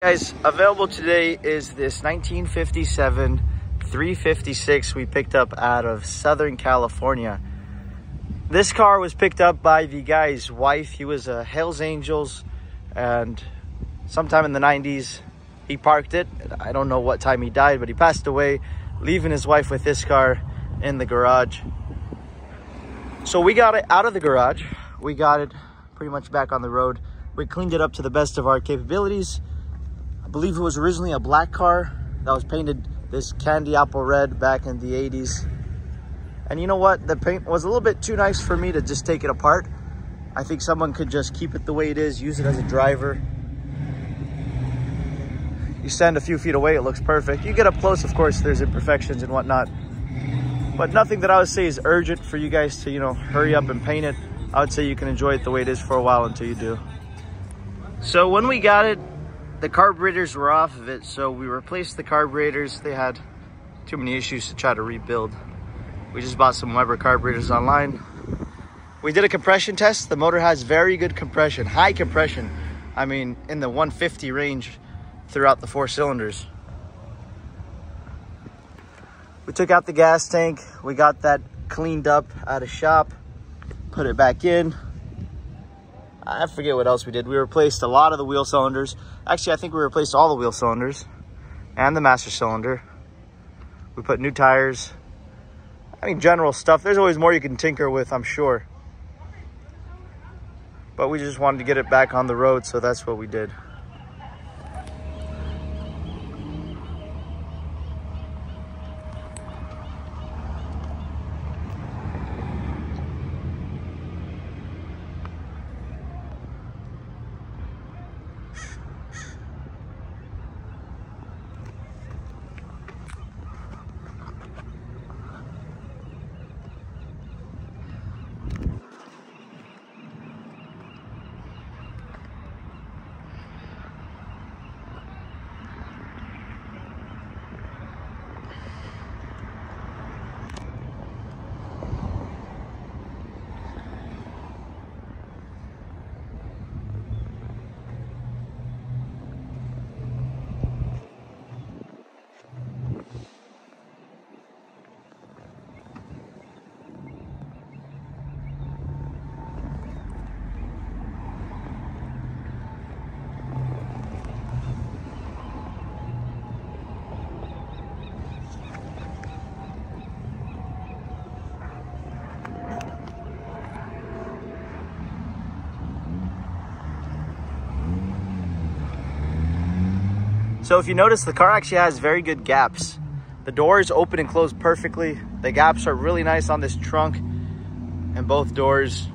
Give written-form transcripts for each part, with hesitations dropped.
Guys, available today is this 1957 356 we picked up out of Southern California. This car was picked up by the guy's wife. He was a Hells Angels, and sometime in the 90s he parked it. I don't know what time he died, but he passed away, leaving his wife with this car in the garage. So we got it out of the garage. We got it pretty much back on the road. We cleaned it up to the best of our capabilities. I believe it was originally a black car that was painted this candy apple red back in the 80s. And you know what? The paint was a little bit too nice for me to just take it apart. I think someone could just keep it the way it is, use it as a driver. You stand a few feet away, it looks perfect. You get up close, of course, there's imperfections and whatnot. But nothing that I would say is urgent for you guys to, hurry up and paint it. I would say you can enjoy it the way it is for a while until you do. So when we got it, the carburetors were off of it, so we replaced the carburetors. They had too many issues to try to rebuild. We just bought some Weber carburetors online. We did a compression test. The motor has very good compression, high compression. I mean, in the 150 range throughout the 4 cylinders. We took out the gas tank. We got that cleaned up out of shop, put it back in. I forget what else we did. We replaced a lot of the wheel cylinders. Actually, I think we replaced all the wheel cylinders and the master cylinder. We put new tires. I mean, general stuff. There's always more you can tinker with, I'm sure. But we just wanted to get it back on the road, so that's what we did. So if you notice, the car actually has very good gaps. The doors open and close perfectly. The gaps are really nice on this trunk and both doors.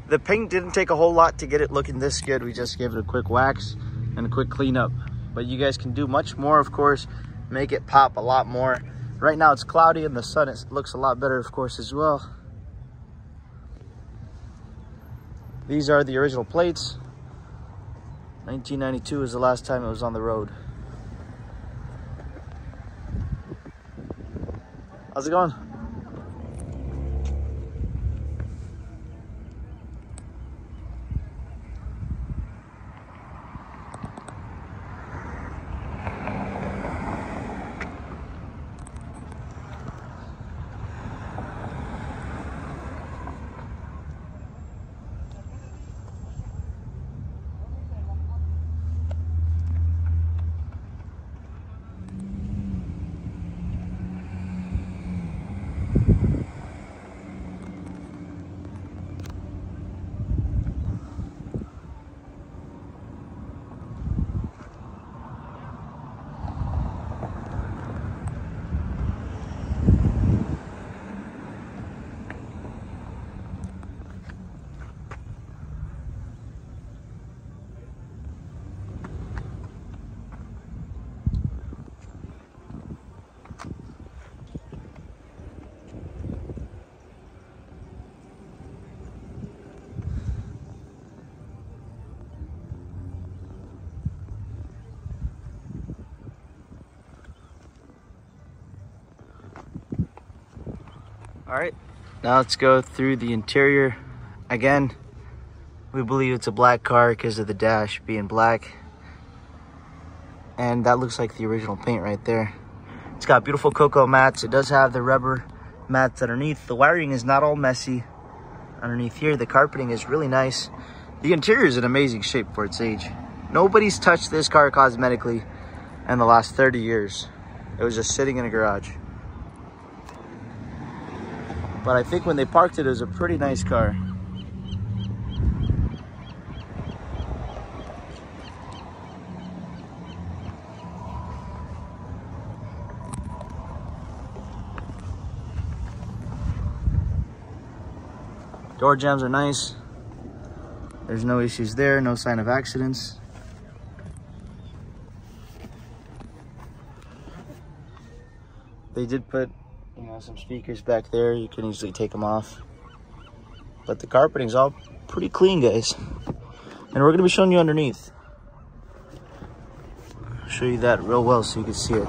The paint didn't take a whole lot to get it looking this good. We just gave it a quick wax and a quick cleanup. But you guys can do much more, of course, make it pop a lot more. Right now it's cloudy and the sun, it looks a lot better, of course, as well. These are the original plates. 1992 is the last time it was on the road. How's it going? All right, now let's go through the interior again. We believe it's a black car because of the dash being black. And that looks like the original paint right there. It's got beautiful cocoa mats. It does have the rubber mats underneath. The wiring is not all messy underneath here. The carpeting is really nice. The interior is in amazing shape for its age. Nobody's touched this car cosmetically in the last 30 years. It was just sitting in a garage. But I think when they parked it, it was a pretty nice car. Door jambs are nice. There's no issues there, no sign of accidents. They did put, some speakers back there. You can easily take them off. But the carpeting's all pretty clean, guys. And we're gonna be showing you underneath. I'll show you that real well so you can see it.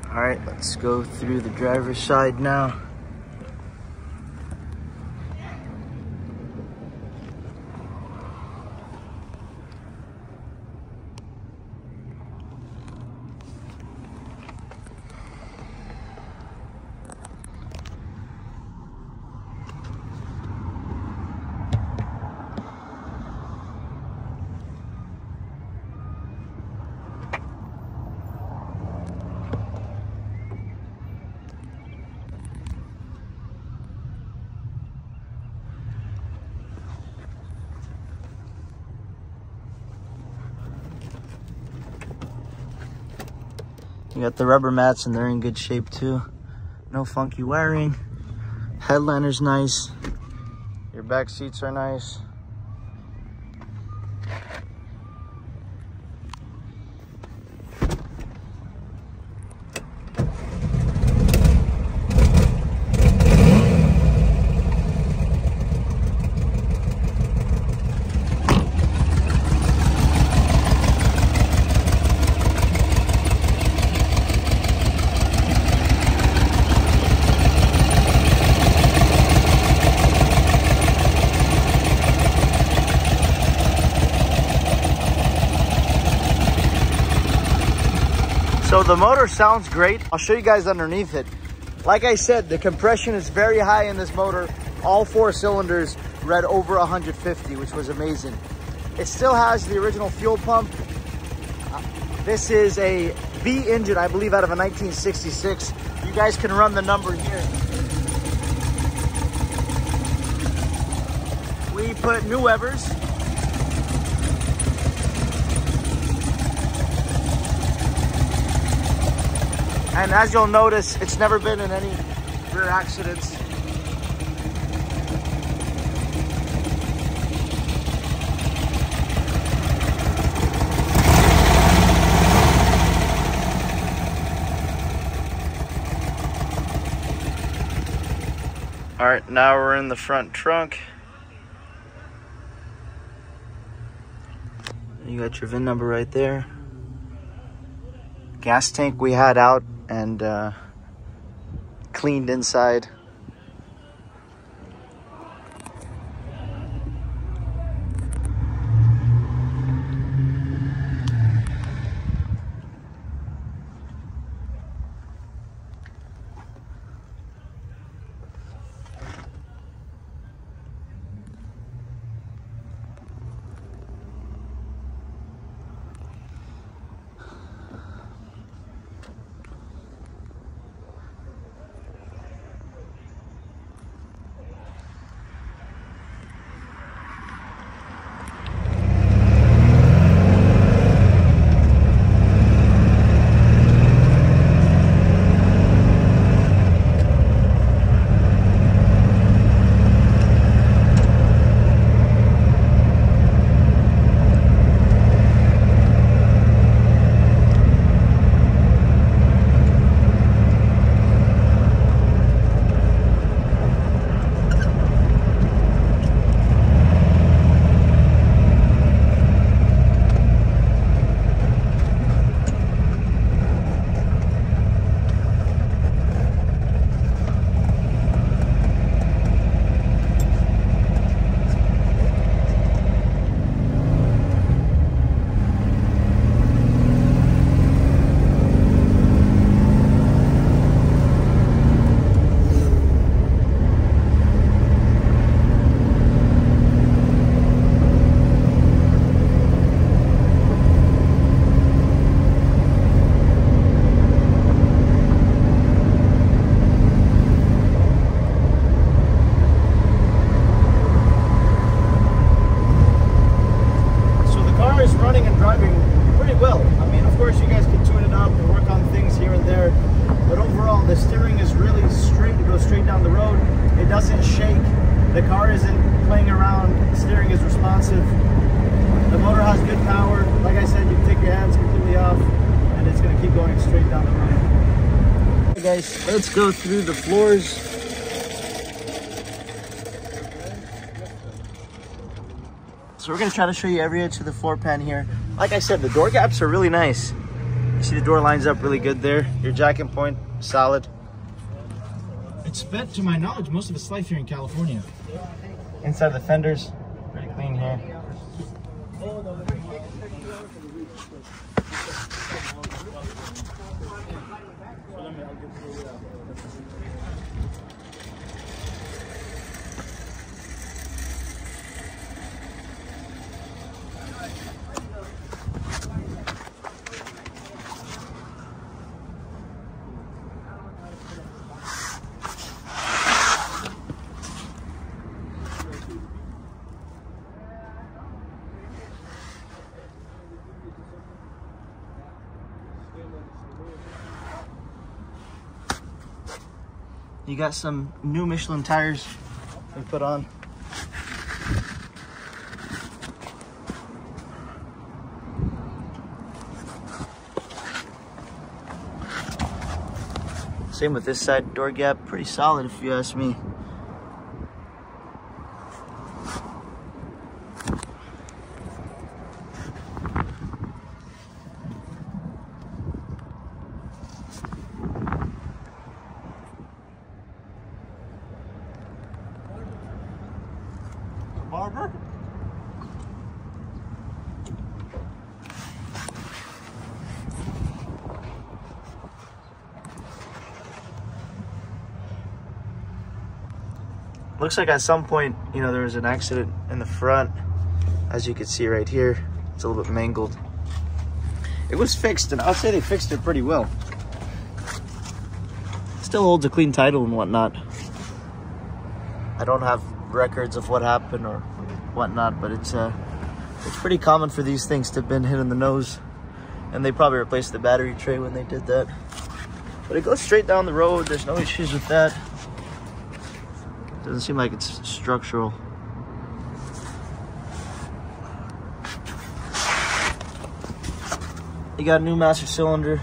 All right, let's go through the driver's side now. You got the rubber mats and they're in good shape too. No funky wiring. Headliner's nice. Your back seats are nice. So the motor sounds great. I'll show you guys underneath it. Like I said, the compression is very high in this motor. All 4 cylinders read over 150, which was amazing. It still has the original fuel pump. This is a V engine, I believe, out of a 1966. You guys can run the number here. We put new Webers. And as you'll notice, it's never been in any rear accidents. All right, now we're in the front trunk. You got your VIN number right there. Gas tank we had out and cleaned inside. nice. Let's go through the floors. So we're gonna try to show you every inch of the floor pan here. Like I said, the door gaps are really nice. You see the door lines up really good there. Your jacking point, solid. It's spent, to my knowledge, most of its life here in California. Inside the fenders, pretty clean here. You got some new Michelin tires we put on. Same with this side, door gap, pretty solid if you ask me. Barber? Looks like at some point, you know, there was an accident in the front. As you can see right here, it's a little bit mangled. It was fixed, and I'll say they fixed it pretty well. Still holds a clean title and whatnot. I don't have records of what happened or whatnot, but it's pretty common for these things to have been hit in the nose, and they probably replaced the battery tray when they did that. But it goes straight down the road. There's no issues with that. Doesn't seem like it's structural. You got a new master cylinder.